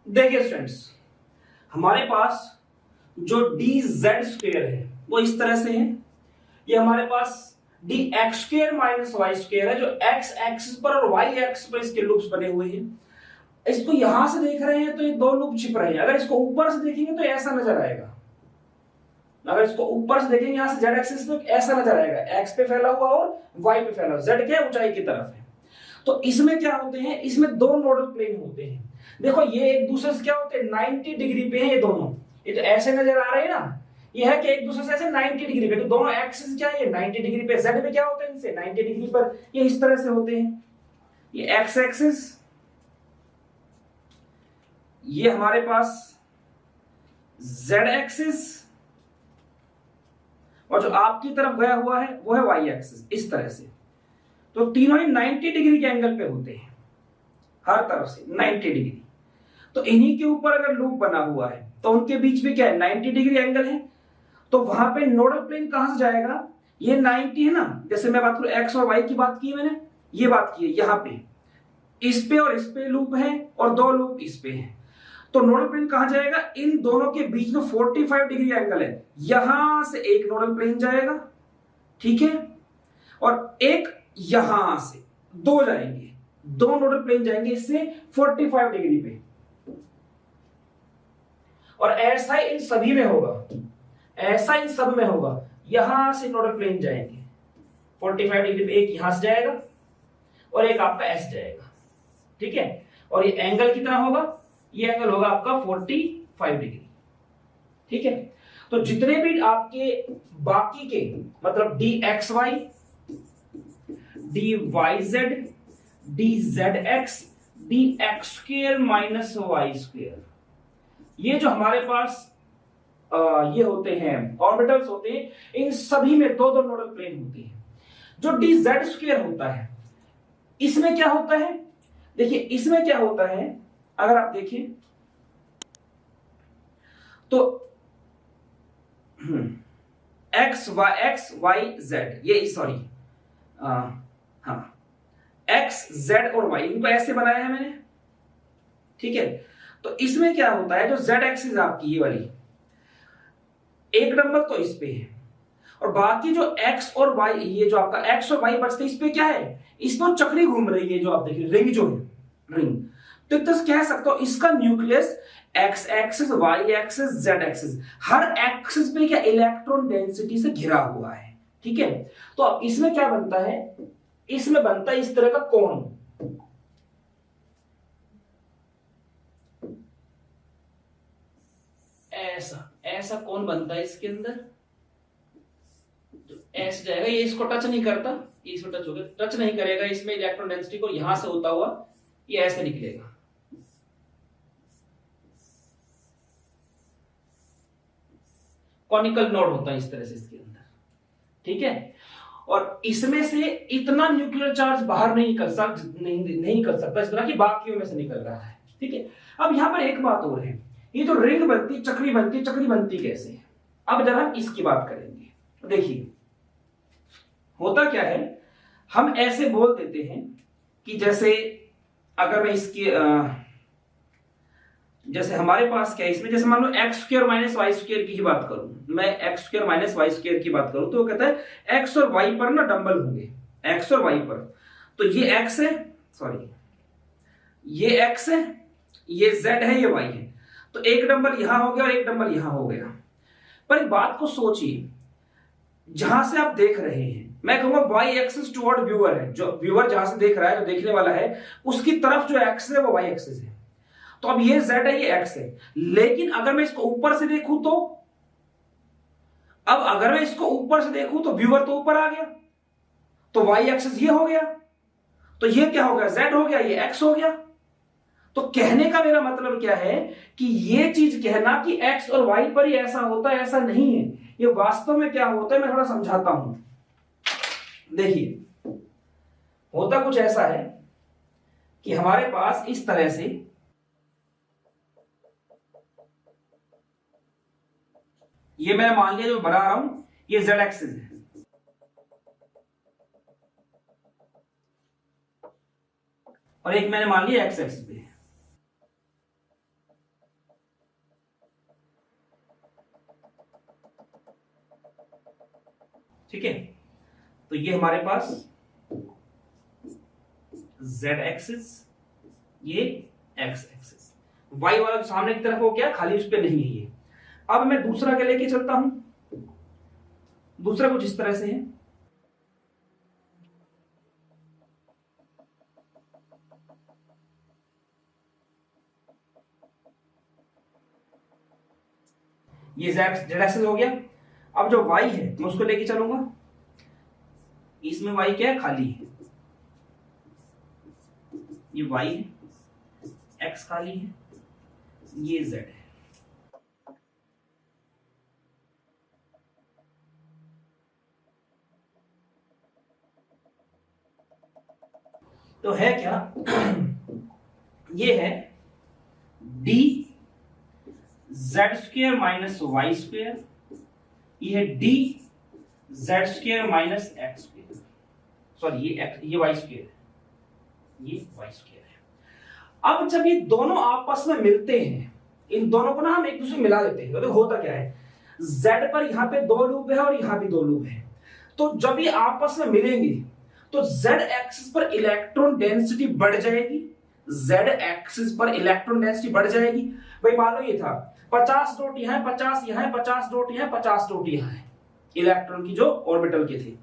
देखिए स्टूडेंट्स, हमारे पास जो डी जेड स्क्वेयर है वो इस तरह से है। ये हमारे पास D x square minus Y square है जो एक्स एक्सिस पर और वाई एक्सिस पर इसके लूप्स बने हुए हैं। इसको यहां से देख रहे हैं तो ये दो लूप छिप रहे हैं। अगर इसको ऊपर से देखेंगे तो ऐसा नजर आएगा। अगर इसको ऊपर से देखेंगे यहां से जेड एक्सिस पे ऐसा नजर आएगा, एक्स पे फैला हुआ और वाई पे फैला हुआ। जेड क्या ऊंचाई की तरफ है। तो इसमें क्या होते हैं, इसमें दो नोडल प्लेन होते हैं। देखो ये एक दूसरे से क्या होते हैं, 90 डिग्री पे है ये दोनों। ये तो ऐसे नजर आ रहे हैं ना, ये है कि एक दूसरे से ऐसे 90 डिग्री पे। तो दोनों एक्सिस क्या है, ये 90 डिग्री पे। जेड पे क्या होते हैं इनसे 90 डिग्री पर, ये इस तरह से होते हैं। ये एक्स एक्सिस, ये हमारे पास जेड एक्सिस, और जो आपकी तरफ गया हुआ है वो है वाई एक्सिस, इस तरह से। तो तीनों ही 90 डिग्री के एंगल पे होते हैं, हर तरफ से 90 डिग्री। तो इन्हीं के ऊपर अगर लूप बना हुआ है तो उनके बीच में क्या है, 90 डिग्री एंगल है। तो वहां पे नोडल प्लेन कहां से जाएगा, ये 90 है ना। जैसे मैं बात करूं एक्स और वाई की बात की मैंने, ये बात की है यहां पे, इस पे और इस पे लूप है और दो लूप इस पे है। तो नोडल प्लेन कहां जाएगा, इन दोनों के बीच में 45 डिग्री एंगल है, यहां से एक नोडल प्लेन जाएगा, ठीक है। और एक यहां से, दो जाएंगे, दो नोडल प्लेन जाएंगे इससे 45 डिग्री पे। और ऐसा ही इन सभी में होगा, ऐसा इन सब में होगा। यहां से नोडल प्लेन जाएंगे 45 डिग्री पे, एक यहां से जाएगा और एक आपका ऐसे जाएगा, ठीक है। और ये एंगल कितना होगा, ये एंगल होगा आपका 45 डिग्री, ठीक है। तो जितने भी आपके बाकी के मतलब d x y, d y z, d z x, d x square minus Y square, ये जो हमारे पास ये होते हैं ऑर्बिटल्स होते हैं, इन सभी में दो दो नोडल प्लेन होते हैं। जो डी जेड स्क्वेयर होता है, इसमें क्या होता है, देखिए इसमें क्या होता है, अगर आप देखिए तो एक्स वाई जेड, ये सॉरी हाँ, एक्स जेड और वाई, इनको ऐसे बनाया है मैंने, ठीक है। तो इसमें क्या होता है, जो जेड एक्सिस आपकी ये वाली, एक नंबर तो इस पे है, और बाकी जो एक्स और वाई, ये जो आपका एक्स और वाई बचते, इस पे क्या है, इस पर चक्री घूम रही है, जो आप देखिए रिंग जो है, रिंग। तो कह सकते हो इसका nucleus X axis, Y axis, Z axis, हर एक्सिस पे क्या इलेक्ट्रॉन डेंसिटी से घिरा हुआ है, ठीक है। तो अब इसमें क्या बनता है, इसमें बनता है इस तरह का कोण, ऐसा ऐसा कोण बनता है इसके अंदर, ऐसे जाएगा, ये इसको टच नहीं करता, ये इसको टच होगा, टच नहीं करेगा इसमें इलेक्ट्रॉन डेंसिटी को, यहां से होता हुआ ये ऐसे निकलेगा। कॉनिकल नोड होता है इस तरह से इसके अंदर, ठीक है। और इसमें से इतना न्यूक्लियर चार्ज बाहर नहीं कर सकता इस तरह की बाकियों में से निकल रहा है, ठीक है। अब यहां पर एक बात और है, ये जो रिंग बनती, चक्री बनती कैसे है, अब जरा हम इसकी बात करेंगे। देखिए होता क्या है, हम ऐसे बोल देते हैं कि जैसे अगर मैं इसकी जैसे हमारे पास क्या है इसमें, जैसे मान लो X square minus Y square की ही बात करूं, मैं X square minus Y square की बात करूं, तो वो कहता है एक्स और वाई पर ना डंबल होंगे, एक्स और वाई पर। तो ये एक्स है, सॉरी ये एक्स है, ये जेड है, ये वाई है। तो एक डंबल यहां हो गया और एक डंबल यहां हो गया। पर एक बात को सोचिए, जहां से आप देख रहे हैं, मैं कहूंगा वाई एक्सिस टुवर्ड व्यूअर है, जो व्यूअर जहां से देख रहा है, जो देखने वाला है, उसकी तरफ जो एक्स है वो वाई एक्सिस है। तो अब ये z है, ये x है। लेकिन अगर मैं इसको ऊपर से देखूं तो, अब अगर मैं इसको ऊपर से देखूं तो व्यूअर तो ऊपर आ गया, तो y एक्सिस ये हो गया, तो ये क्या हो गया, z हो गया, ये x हो गया। तो कहने का मेरा मतलब क्या है कि ये चीज कहना कि x और y पर ही ऐसा होता है, ऐसा नहीं है। ये वास्तव में क्या होता है, मैं थोड़ा समझाता हूं। देखिए होता कुछ ऐसा है कि हमारे पास इस तरह से ये मैं मान लिया जो बना रहा हूं, ये z एक्सिस है, और एक मैंने मान लिया x एक्सिस पे। ठीक है, तो ये हमारे पास z एक्सिस, ये x एक्सिस, y वाला सामने की तरफ हो गया, खाली उस पे नहीं है ये। अब मैं दूसरा क्या लेके चलता हूं, दूसरा कुछ इस तरह से है। ये z एक्सिस हो गया। अब जो y है मैं उसको लेके चलूंगा, इसमें y क्या है, खाली है, ये y है, x खाली है, ये z है। तो है क्या ये है d z² minus Y square, ये है d z² minus x square, sorry ये y स्क्वेयर, ये y स्क्वेयर है। अब जब ये दोनों आपस में मिलते हैं, इन दोनों को ना हम एक दूसरे में मिला देते हैं, तो होता क्या है, z पर यहां पे 2 लूप है और यहां भी 2 लूप है, तो जब ये आपस में मिलेंगे तो z एक्सिस पर इलेक्ट्रॉन डेंसिटी बढ़ जाएगी, z एक्सिस पर इलेक्ट्रॉन डेंसिटी बढ़ जाएगी। भाई मान लो ये था 50 डॉट यहां है, 50 यहां है, 50 डॉट यहां है, 50 डॉट यहां है, इलेक्ट्रॉन की जो ऑर्बिटल के थे,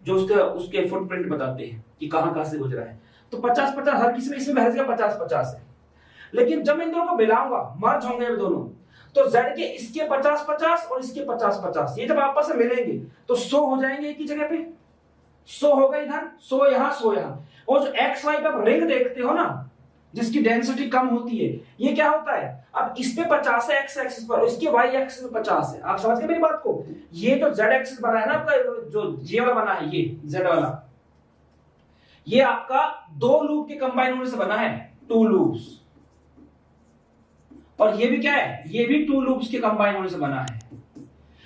जो उसके फुटप्रिंट बताते हैं कि कहां से गुजरा है। तो 50-50 हर किसी में, इसमें हर जगह 50-50 है। लेकिन जब इन दोनों को मिलाऊंगा, मर्ज होंगे ये दोनों, तो z के इसके 50-50 और इसके 50-50, ये जब आपस में मिलेंगे तो 100 हो जाएंगे एक ही जगह पे, 100 होगा इधर, 100 यहां, 100 यहां। और जो एक्स वाई का रिंग देखते हो ना, जिसकी डेंसिटी कम होती है, ये क्या होता है, अब इस पे 50 है एक्स एक्सिस पर, और इसके वाई एक्सिस पे 50 है। आप समझ गए मेरी बात को? ये जो जेड एक्सिस बना है ना आपका, जो ये वाला बना है, ये जेड वाला, ये आपका 2 लूप के कंबाइन होने से बना है, 2 लूप्स। और ये भी क्या है, ये भी 2 लूप्स के कंबाइन होने से बना है।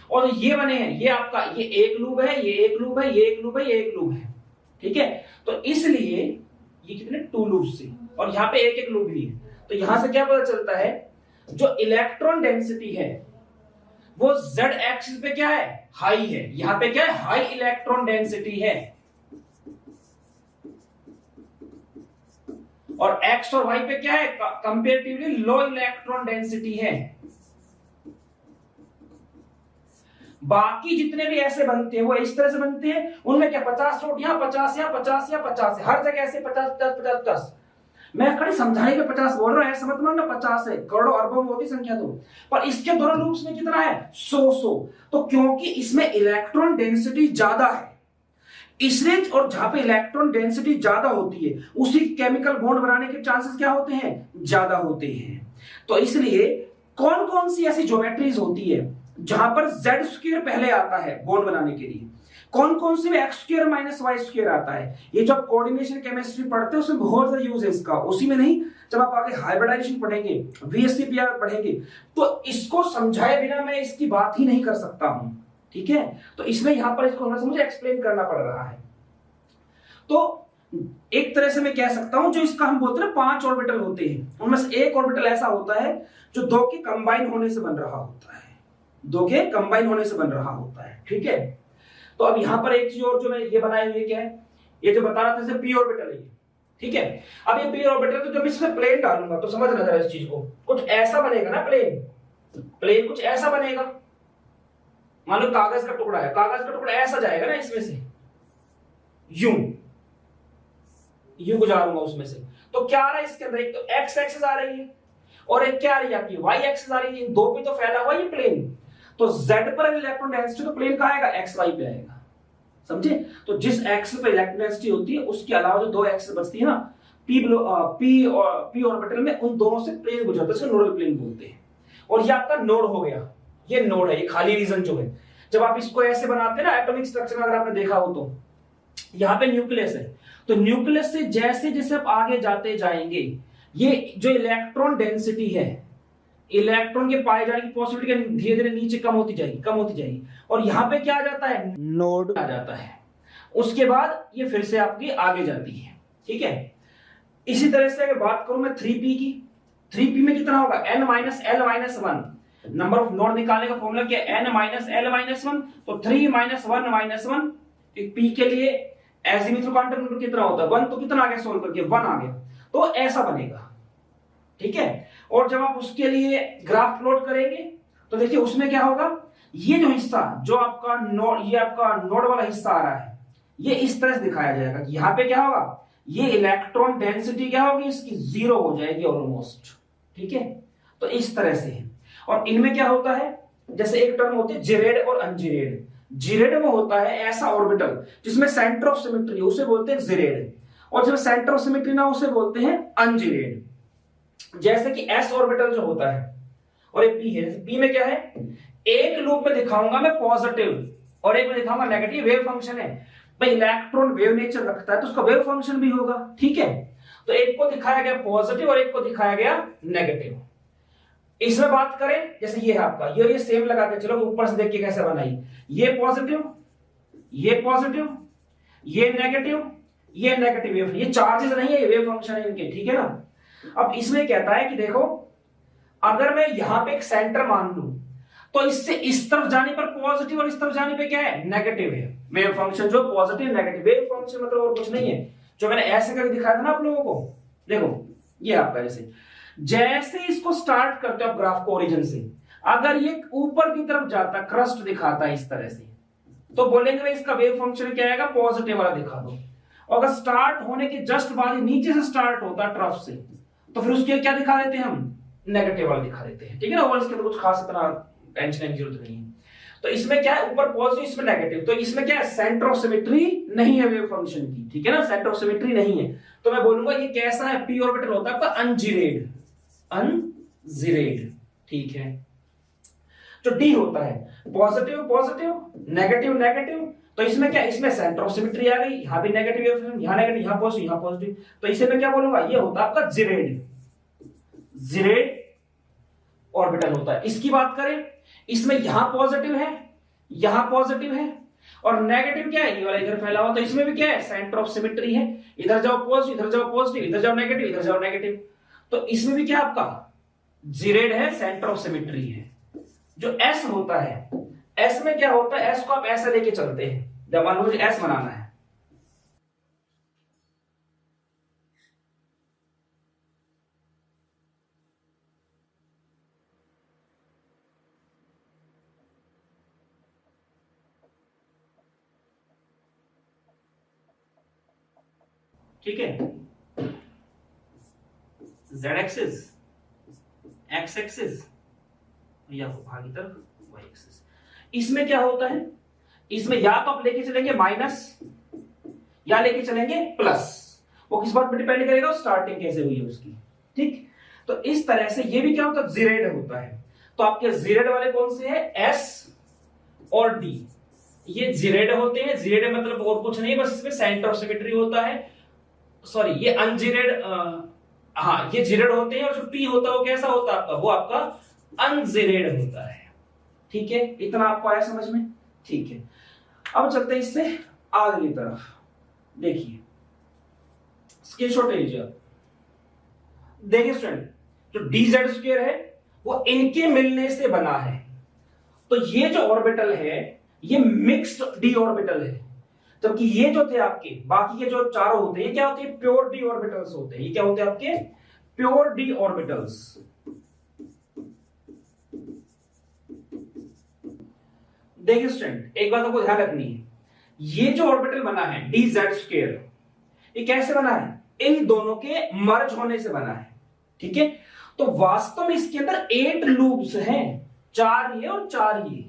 और ये बने हैं, ये आपका ये एक लूप है, ये एक लूप है, ये एक लूप है, ये एक लूप है, ठीक है। तो इसलिए ये कितने 2 लूप्स थे, और यहां पे एक एक लूप भी है। तो यहां से क्या पता चलता है, जो इलेक्ट्रॉन डेंसिटी है वो z एक्सिस पे क्या है, हाई है। यहां पे क्या है, हाई इलेक्ट्रॉन डेंसिटी है, और x और y पे क्या है, कंपेरेटिवली लो इलेक्ट्रॉन डेंसिटी है। बाकी जितने भी ऐसे बनते हैं वो इस तरह से बनते हैं, उनमें क्या 50 डॉट यहां, 50 यहां, 50 यहां, 50 है, हर जगह ऐसे 50-50-50-50। मैं खड़े समझाने के 50 बोल रहा हूं, ऐसा मत मानना 50 है, करोड़ों अरबों में होती संख्या तो, पर इसके दोनों लूप्स में कितना है, 100। तो क्योंकि इसमें इलेक्ट्रॉन डेंसिटी ज्यादा है, इसलिए, और जहां पे इलेक्ट्रॉन डेंसिटी ज्यादा होती है उसी केमिकल बॉन्ड बनाने के चांसेस क्या होते हैं, ज्यादा होते हैं। तो इसलिए कौन कौन सी ऐसी ज्योमेट्रीज होती है जहां पर z² पहले आता है बॉन्ड बनाने के लिए, कौन कौन सी में x² माइनस y² आता है। ये जो आप कोऑर्डिनेशन केमिस्ट्री पढ़ते हैं उसमें बहुत ज्यादा यूज है इसका, उसी में नहीं, जब आप आगे हाइब्रिडाइजेशन पढ़ेंगे, VSCPR पढ़ेंगे, तो इसको समझाए बिना मैं इसकी बात ही नहीं कर सकता हूं, ठीक है। तो इसमें यहां पर इसको मुझे एक्सप्लेन करना पड़ रहा है। तो एक तरह से मैं कह सकता हूं, जो इसका हम बोलते हैं 5 ऑर्बिटल होते हैं, उनमें से एक ऑर्बिटल ऐसा होता है जो 2 के कंबाइन होने से बन रहा होता है, 2 के कंबाइन होने से बन रहा होता है, ठीक है। तो अब यहां पर एक चीज और जो मैं ये बनाई हुई क्या है, ये जो बता रहा था जैसे p ऑर्बिटल है, ठीक है। अब ये p ऑर्बिटल, तो जब इसमें प्लेन डालूंगा तो समझना जरा इस चीज को, कुछ ऐसा बनेगा ना, प्लेन कुछ ऐसा बनेगा। मान लो कागज का टुकड़ा है, कागज का टुकड़ा ऐसा जाएगा ना इसमें से, यूं गुजारूंगा उसमें से, तो क्या आ रहा है इसके अंदर, एक तो x एक्सिस आ रही है और एक क्या आ रही है आपकी y एक्सिस आ रही है, इन दो पे तो फैला हुआ ये प्लेन। तो z पर इलेक्ट्रॉन डेंसिटी, तो प्लेन कहां आएगा, xy पे आएगा, समझे। तो जिस एक्सिस पे इलेक्ट्रॉन डेंसिटी होती है उसके अलावा जो 2 एक्सिस बचती है ना p ऑर्बिटल में, उन दोनों से प्लेन गुजरता है, इसको नोडल प्लेन बोलते हैं। और ये आपका नोड हो गया, ये नोड है, ये खाली रीजन जो है। जब आप इसको ऐसे बनाते हैं ना एटॉमिक स्ट्रक्चर में, अगर आपने देखा हो तो यहाँ पे न्यूक्लियस है, तो न्यूक्लियस से जैसे जैसे आप आगे जाते जाएंगे, ये जो इलेक्ट्रॉन डेंसिटी है, इलेक्ट्रॉन के पाए जाने की पॉसिबिलिटी धीरे धीरे नीचे कम होती जाएगी, और यहाँ पे क्या आ जाता है, नोड आ जाता है। उसके बाद ये फिर से आपकी आगे जाती है, ठीक है। इसी तरह से अगर बात करूं मैं 3p की, 3p में कितना होगा, n - l - 1, number of node निकालने का फॉर्मूला क्या है, n माइनस l माइनस 1, तो 3 माइनस 1 माइनस 1, पी के लिए एजीमुथ क्वांटम कितना होता है 1, तो कितना आ गया सोल्व करके 1 आ गया, तो ऐसा बनेगा। ठीक है, और जब आप उसके लिए ग्राफ प्लॉट करेंगे तो देखिए उसमें क्या होगा, ये जो हिस्सा जो आपका नोड, ये आपका नोड वाला हिस्सा आ रहा है, ये इस तरह से दिखाया जाएगा कि यहां पे क्या होगा, ये इलेक्ट्रॉन डेंसिटी क्या होगी इसकी 0 हो जाएगी ऑलमोस्ट। ठीक है, तो इस तरह से है। और इनमें क्या होता है, जैसे एक टर्म होती है जिरेड और अनजिरेड। जिरेड वो होता है ऐसा ऑर्बिटल जिसमें सेंटर ऑफ सिमेट्री, उसे बोलते हैं जिरेड, और जब सेंटर ऑफ सिमेट्री ना उसे बोलते हैं अनजिरेड। जैसे कि एस ऑर्बिटल जो होता है और एक पी है, पी में क्या है, एक लूप में दिखाऊंगा मैं पॉजिटिव और एक में दिखाऊंगा नेगेटिव, वेव फंक्शन है भाई, इलेक्ट्रॉन वेव नेचर रखता है तो उसका वेव फंक्शन भी होगा। ठीक है, तो एक को दिखाया गया पॉजिटिव और एक को दिखाया गया नेगेटिव। इसमें बात करें जैसे ये है आपका, ये सेम लगा के चलो, ऊपर से देखिए कैसे बनाई, ये पॉजिटिव, ये पॉजिटिव, ये नेगेटिव, ये नेगेटिव वेव, ये चार्जेस नहीं है, ये वेव फंक्शन है इनके। ठीक है ना, अब इसमें कहता है कि देखो अगर मैं यहां पे एक सेंटर मान लूं तो इससे इस तरफ जाने पर पॉजिटिव और इस तरफ जाने पे क्या है, नेगेटिव है। वेव फंक्शन जो पॉजिटिव नेगेटिव, वेव फंक्शन मतलब और कुछ नहीं है, जो मैंने ऐसे करके दिखाया था ना आप लोगों को। देखो ये आपका जैसे इसको स्टार्ट करते हो आप ग्राफ को ओरिजिन से, अगर ये ऊपर की तरफ जाता, क्रस्ट दिखाता है इस तरह से, तो बोलेंगे भाई इसका वेव फंक्शन क्या आएगा, पॉजिटिव वाला दिखा दो। और अगर स्टार्ट होने के जस्ट बाद नीचे से स्टार्ट होता ट्रफ से, तो फिर उसके क्या दिखा देते हैं हम, नेगेटिव वाला दिखा देते हैं। ठीक है ना, और इसके अंदर कुछ खास इतना टेंशन की जरूरत नहीं है। तो इसमें क्या है, ऊपर पॉजिटिव इसमें नेगेटिव, तो इसमें क्या है, सेंटर ऑफ सिमेट्री नहीं है वेव फंक्शन की। ठीक है ना, सेंटर ऑफ सिमेट्री नहीं है, तो मैं बोलूंगा ये कैसा है, पी ऑर्बिटल होता है आपका अनजिरेड, अनजिरेड। ठीक है, जो डी होता है पॉजिटिव पॉजिटिव नेगेटिव नेगेटिव, तो इसमें क्या, इसमें सेंटर ऑफ सिमेट्री आ गई, यहां भी नेगेटिव, यहां नेगेटिव, यहां पॉजिटिव, यहां पॉजिटिव, तो इसे मैं क्या बोलूंगा, ये होता है आपका जिरेड, जिरेड ऑर्बिटल होता है। इसकी बात करें, इसमें यहां पॉजिटिव है, यहां पॉजिटिव है, और नेगेटिव क्या है, ये वाला इधर फैला हुआ, तो इसमें भी क्या है, सेंटर ऑफ सिमेट्री है, इधर जाओ पॉजिटिव, इधर जाओ पॉजिटिव, इधर जाओ नेगेटिव, इधर जाओ नेगेटिव, तो इसमें भी क्या आपका जिरेड है, सेंटर ऑफ सिमेट्री है। जो एस होता है, एस में क्या होता है, एस को आप ऐसे लेके चलते हैं, जब मान लो मुझे एस बनाना है, ठीक है, जेड एक्सिस, एक्स एक्सिस या भागी तरफ वाई एक्सिस। इसमें क्या होता है, इसमें या तो आप लेके चलेंगे माइनस या लेके चलेंगे प्लस, वो किस बात पर डिपेंड करेगा, स्टार्टिंग कैसे हुई है उसकी। ठीक, तो इस तरह से ये भी क्या होता है, जिरेड होता है। तो आपके जिरेड वाले कौन से हैं, एस और डी, ये जिरेड होते हैं। जिरेड मतलब और कुछ नहीं, बस इसमें सेंटर ऑफ सिमेट्री होता है। सॉरी, ये अनजिरेड, हाँ ये जिरेड होते हैं, और जो पी होता है वो कैसा होता है आपका, वो आपका अनजिरेड होता है। ठीक है, इतना आपको आया समझ में। ठीक है, अब चलते हैं इससे आगे की तरफ। देखिए स्क्रीनशॉट ले लीजिए आप। देखिए स्टूडेंट, जो dz स्क्वायर है वो इनके मिलने से बना है, तो ये जो ऑर्बिटल है ये मिक्स्ड डी ऑर्बिटल है, जबकि ये जो थे आपके बाकी के जो चारों होते हैं क्या होते हैं, प्योर डी ऑर्बिटल्स होते हैं। ये क्या होते हैं आपके, प्योर डी ऑर्बिटल्स। देखिए स्टूडेंट, एक बात आपको ध्यान रखनी है, ये जो ऑर्बिटल बना है dz स्क्वायर, ये कैसे बना है, इन दोनों के मर्ज होने से बना है। ठीक है, तो वास्तव में इसके अंदर 8 लूप्स हैं, 4 ये और 4 ये,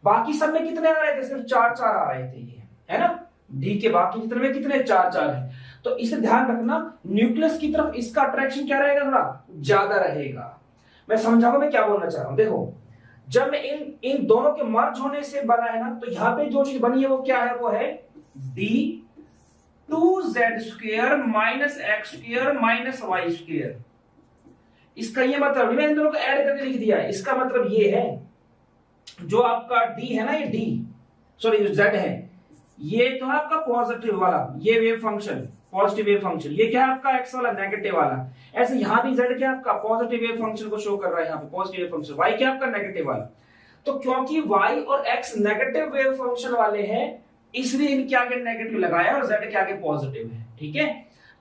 बाकी सब में कितने आ रहे थे, सिर्फ 4 4 आ रहे थे, ये है ना, डी के बाकी जितने में कितने 4 4 है। तो इसे ध्यान रखना, न्यूक्लियस की तरफ इसका अट्रैक्शन क्या रहेगा, थोड़ा ज्यादा रहेगा। मैं समझाऊंगा मैं क्या बोलना चाह रहा हूं। देखो, जब मैं इन दोनों के मर्ज होने से बना है ना, तो यहां पे जो चीज बनी है वो क्या है, वो है d2z square minus x square minus Y square. इसका ये मतलब नहीं, मैंने इन दोनों को ऐड करके लिख दिया है, इसका मतलब ये है जो आपका d है ना, ये d, सॉरी जो z है, ये तो आपका पॉजिटिव वाला, ये wave function positive wave function, ये क्या है आपका एक्स वाला नेगेटिव वाला, ऐसे यहां भी जेड क्या आपका पॉजिटिव वेव फंक्शन को शो कर रहा है, यहाँ पे पॉजिटिव वेव फंक्शन, वाई क्या आपका नेगेटिव वाला। तो क्योंकि वाई और एक्स नेगेटिव वेव फंक्शन वाले हैं, इसलिए इनके आगे नेगेटिव लगाया और जेड के आगे पॉजिटिव है, ठीक है।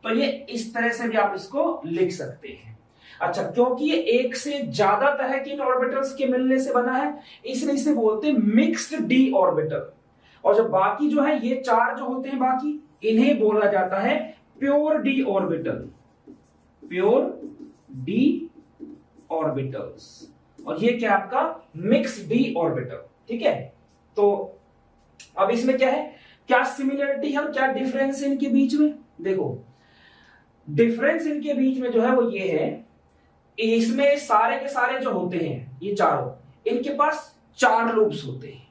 तो ये इस तरह से भी आप इसको लिख सकते हैं। अच्छा, क्योंकि ये एक से ज्यादा तरह के ऑर्बिटल्स के मिलने से बना है, इसलिए इसे बोलते हैं मिक्स्ड डी ऑर्बिटल। और जो बाकी जो है ये चार जो होते हैं बाकी, इन्हें बोला जाता है pure D orbital, pure D orbitals. और ये क्या आपका मिक्स्ड डी ऑर्बिटल, ठीक है। तो अब इसमें क्या है, क्या सिमिलरिटी है और क्या डिफरेंस है इनके बीच में। देखो डिफरेंस इनके बीच में जो है वो ये है, इसमें सारे के सारे जो होते हैं ये चारों, इनके पास 4 लूप्स होते हैं,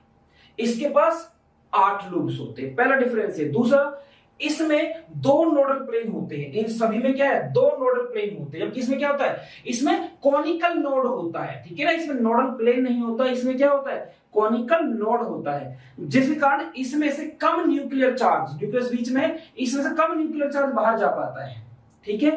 इसके पास 8 लूप्स होते हैं, पहला डिफरेंस है। दूसरा, इसमें 2 नोडल प्लेन होते हैं, इन सभी में क्या है 2 नोडल प्लेन होते हैं, जबकि इसमें क्या होता है, इसमें कॉनिकल नोड होता है, ठीक है ना। इसमें नोडल प्लेन नहीं होता, इसमें क्या होता है कॉनिकल नोड होता है, जिसके कारण इसमें से कम न्यूक्लियर चार्ज, न्यूक्लियस बीच में है, इसमें से कम न्यूक्लियर चार्ज बाहर जा पाता है, ठीक है।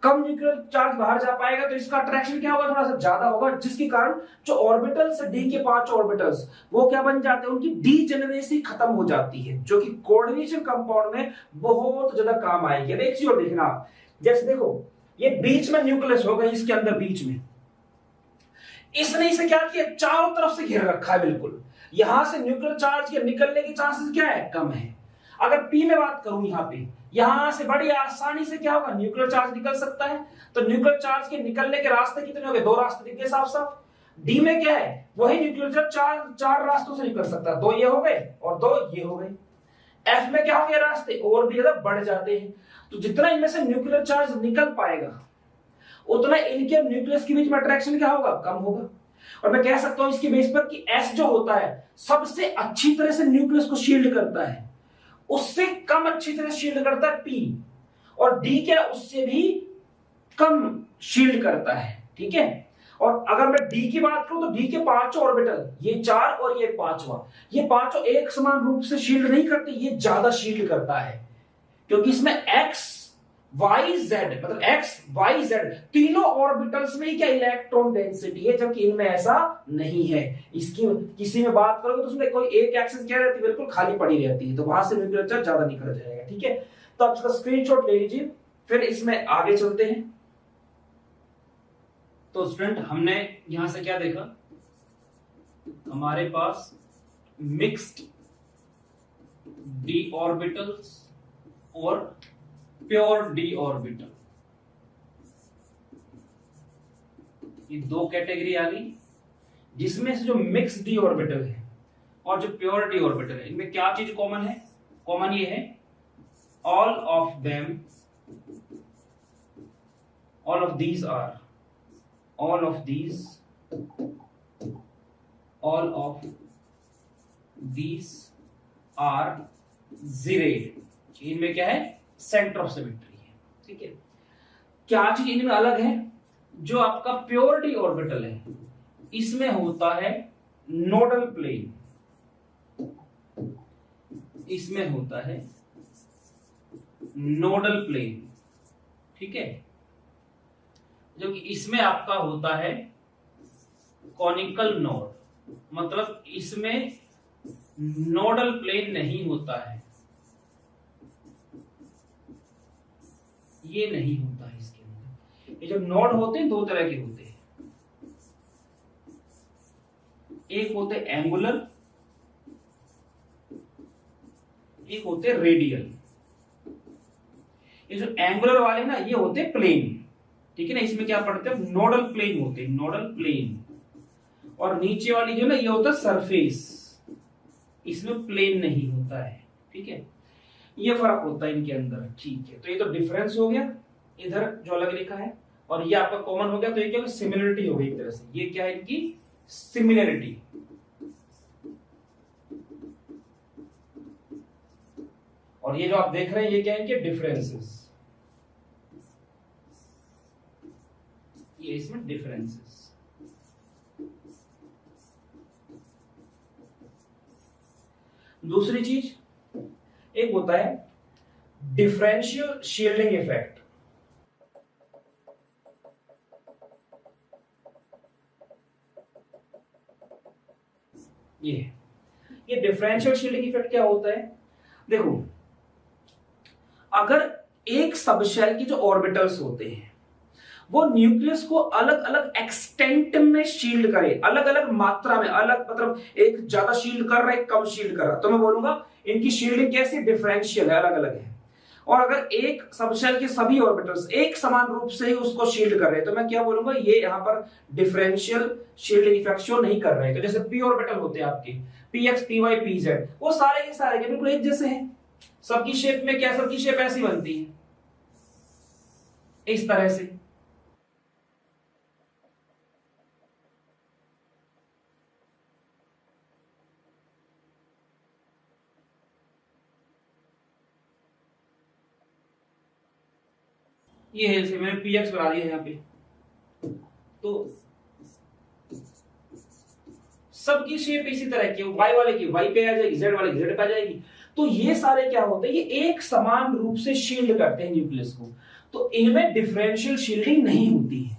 कम न्यूक्लियर चार्ज बाहर जा पाएगा तो इसका अट्रैक्शन क्या होगा, थोड़ा सा ज्यादा होगा, जिसके कारण जो ऑर्बिटल्स डी के 5 ऑर्बिटल्स वो क्या बन जाते हैं, उनकी डीजेनरेसी खत्म हो जाती है, जो कि कोऑर्डिनेशन कंपाउंड में बहुत ज्यादा काम आएगी। एक चीज और देखना आप, जैसे देखो ये बीच में न्यूक्लियस होगा, इसके अंदर बीच में इसने इसे क्या किया, चारों तरफ से घेर रखा है बिल्कुल, यहां से न्यूक्लियर चार्ज के निकलने के चांसेस क्या है, कम है। अगर पी में बात करूं, यहां से बड़ी आसानी से क्या होगा, न्यूक्लियर चार्ज निकल सकता है। तो न्यूक्लियर चार्ज के निकलने के रास्ते कितने हो गए, 2 रास्ते दिख गए साफ साफ। डी में क्या है, वही न्यूक्लियर चार्ज 4 रास्तों से निकल सकता है, 2 ये हो गए और 2 ये हो गए। एफ में क्या हो गया, रास्ते और भी ज्यादा बढ़ जाते हैं। तो जितना इनमें से न्यूक्लियर चार्ज निकल पाएगा, उतना इनके न्यूक्लियस के बीच में अट्रैक्शन क्या होगा, कम होगा। और मैं कह सकता हूं इसके बेस पर कि एस जो होता है सबसे अच्छी तरह से न्यूक्लियस को शील्ड करता है, उससे कम अच्छी तरह शील्ड करता है पी, और डी क्या उससे भी कम शील्ड करता है, ठीक है। और अगर मैं डी की बात करूं तो डी के 5 ऑर्बिटल, ये 4 और ये 5वां, ये पांचों एक समान रूप से शील्ड नहीं करते, ये ज्यादा शील्ड करता है, क्योंकि इसमें एक्स वाई जेड मतलब एक्स वाई जेड तीनों ऑर्बिटल्स में ही क्या इलेक्ट्रॉन डेंसिटी है, जबकि इनमें ऐसा नहीं है। इसकी किसी में बात करोगे तो उसमें कोई एक एक्सिस क्या रहती है, बिल्कुल खाली पड़ी रहती है, तो वहां से न्यूक्लियर चार्ज ज्यादा निकल जाएगा, ठीक है। तो आप इसका स्क्रीनशॉट ले लीजिए, फिर इसमें आगे चलते हैं। तो स्टूडेंट हमने यहां से क्या देखा, हमारे पास मिक्स्ड डी ऑर्बिटल्स और प्योर डी ऑर्बिटल, ये 2 कैटेगरी आ गई, जिसमें से जो मिक्स डी ऑर्बिटल है और जो प्योर डी ऑर्बिटल है, इनमें क्या चीज कॉमन है, कॉमन ये है all of them, all of these are, all of these, all of these are zeroed, इनमें क्या है सेंटर ऑफ सिमेट्री है, ठीक है। क्या चीज इनमें अलग है, जो आपका प्योर डी ऑर्बिटल है इसमें होता है नोडल प्लेन, इसमें होता है नोडल प्लेन, ठीक है, जो कि इसमें आपका होता है कॉनिकल नोड, मतलब इसमें नोडल प्लेन नहीं होता है, ये नहीं होता है इसके अंदर। ये जो नोड होते हैं 2 तरह के होते हैं, एक होते एंगुलर, एक होते रेडियल। ये जो एंगुलर वाले ना ये होते प्लेन, ठीक है ना, इसमें क्या पढ़ते हैं नोडल प्लेन होते हैं, नोडल प्लेन। और नीचे वाली जो ना ये होता है सरफेस, इसमें प्लेन नहीं होता है, ठीक है, ये फर्क होता है इनके अंदर, ठीक है। तो ये तो डिफरेंस हो गया इधर जो अलग लिखा है, और ये आपका कॉमन हो गया, तो ये क्या सिमिलरिटी हो गई एक तरह से, ये क्या है इनकी सिमिलरिटी। और ये जो आप देख रहे हैं ये क्या है इनके डिफरेंसेस, ये इसमें डिफरेंसेस। दूसरी चीज एक होता है डिफरेंशियल शील्डिंग इफेक्ट। ये डिफरेंशियल शील्डिंग इफेक्ट क्या होता है? देखो, अगर एक सबशेल की जो ऑर्बिटल्स होते हैं वो न्यूक्लियस को अलग अलग एक्सटेंट में शील्ड करे, अलग अलग मात्रा में, अलग मतलब एक ज्यादा शील्ड कर रहा है, कम शील्ड कर रहा है, तो मैं बोलूंगा इनकी शील्डिंग कैसी? डिफरेंशियल है, अलग अलग है। और अगर एक सबशेल के सभी ऑर्बिटल्स एक समान रूप से ही उसको शील्ड कर रहे हैं तो मैं क्या बोलूंगा? ये यहां पर डिफरेंशियल शील्डिंग इफेक्ट शो नहीं कर रहे हैं। तो जैसे पी ऑर्बिटल होते हैं आपके px py pz, वो सारे के सारे बिल्कुल एक जैसे हैं। सबकी शेप में क्या? सबकी शेप ऐसी बनती है, इस तरह से। ये है, मैंने px बना दिया है यहाँ पे, तो सबकी शेप इसी तरह की, y वाले की y पे आ जाएगी, z वाले की z पे आ जाएगी। तो ये सारे क्या होते हैं? ये एक समान रूप से शील्ड करते हैं न्यूक्लियस को, तो इनमें डिफरेंशियल शील्डिंग नहीं होती है।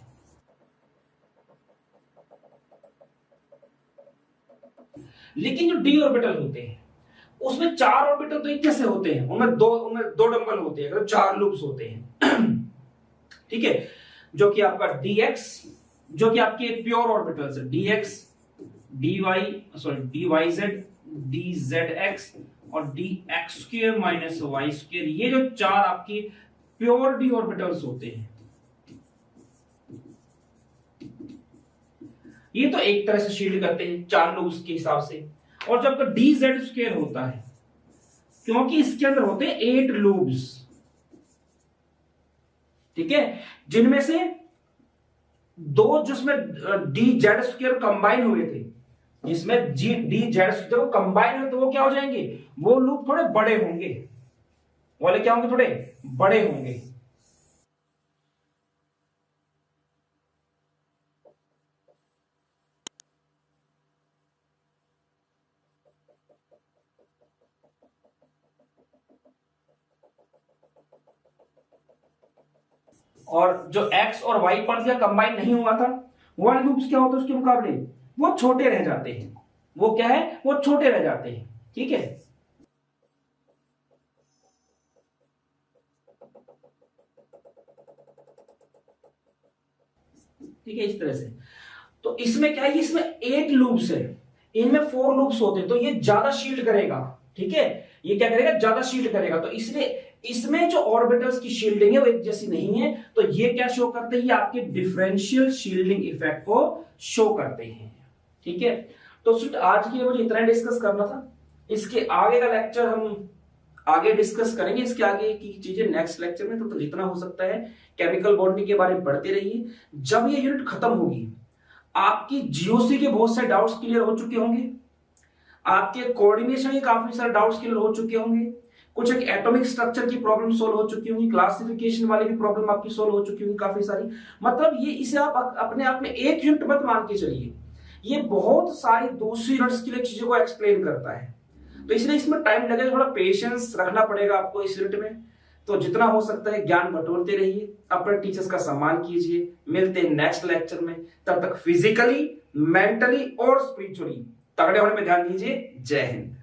लेकिन जो डी ऑर्बिटल होते हैं उसमें चार ऑर्बिटल तो एक जैसे होते हैं, उनमें दो डंबल होते हैं, तो चार लूप्स होते हैं। ठीक है, जो कि आपका dx, जो कि आपके प्योर ऑर्बिटल्स है, dx dy dyz dzx और dx square minus y square, ये जो चार आपकी प्योर डी ऑर्बिटल्स होते हैं, ये तो एक तरह से शील्ड करते हैं चार लूप्स के हिसाब से। और जब आपका dz स्क्वायर होता है, क्योंकि इसके अंदर होते हैं 8 लूप्स, ठीक है, जिनमें से दो जिसमें डी जेड स्क्वायर कंबाइन हुए थे, जिसमें डी जेड स्क्वायर कंबाइन हुए, तो वो क्या हो जाएंगे? वो लूप थोड़े बड़े होंगे, वाले क्या होंगे? थोड़े बड़े होंगे। और जो x और y पर दिया कंबाइन नहीं हुआ था, वो वाले लूप्स क्या होते हैं उसके मुकाबले? वो छोटे रह जाते हैं। वो क्या है? वो छोटे रह जाते हैं। ठीक है, ठीक है, इस तरह से। तो इसमें क्या है? इसमें 8 लूप्स है, इनमें 4 लूप्स होते हैं, तो ये ज्यादा शील्ड करेगा। ठीक है, ये क्या करेगा? ज्यादा शील्ड करेगा। तो इसलिए इसमें जो ऑर्बिटल्स की शील्डिंग है वो एक जैसी नहीं है, तो ये क्या शो करते हैं? आपके डिफरेंशियल शील्डिंग इफेक्ट को शो करते हैं। ठीक है, तो आज के लिए मुझे इतना डिस्कस करना था। इसके आगे का लेक्चर हम आगे डिस्कस करेंगे, इसके आगे की चीजें नेक्स्ट लेक्चर में। तो जितना हो सकता है केमिकल बॉन्डिंग के बारे में पढ़ते रहिए। जब ये यूनिट खत्म होगी, आपकी जीओसी के बहुत सारे डाउट्स क्लियर हो चुके होंगे, आपके कोऑर्डिनेशन के काफी सारे डाउट्स क्लियर हो चुके होंगे, कुछ एक एटॉमिक स्ट्रक्चर की प्रॉब्लम सोल्व हो चुकी होंगी, क्लासिफिकेशन वाली भी प्रॉब्लम आपकी सोल्व हो चुकी होंगी काफी सारी। मतलब ये, इसे आप अपने आप में एक यूनिट मत मान के चलिए, ये बहुत सारी दूसरी यूनिट्स के लिए चीजों को एक्सप्लेन करता है। तो इसलिए इसमें टाइम लगेगा, थोड़ा पेशेंस रखना पड़ेगा आपको इस यूनिट में। तो जितना हो सकता है ज्ञान बटोरते रहिए, अपने टीचर्स का सम्मान कीजिए। मिलते हैं नेक्स्ट लेक्चर में, तब तक फिजिकली, मेंटली और स्पिरिचुअली तगड़े होने में ध्यान दीजिए। जय हिंद।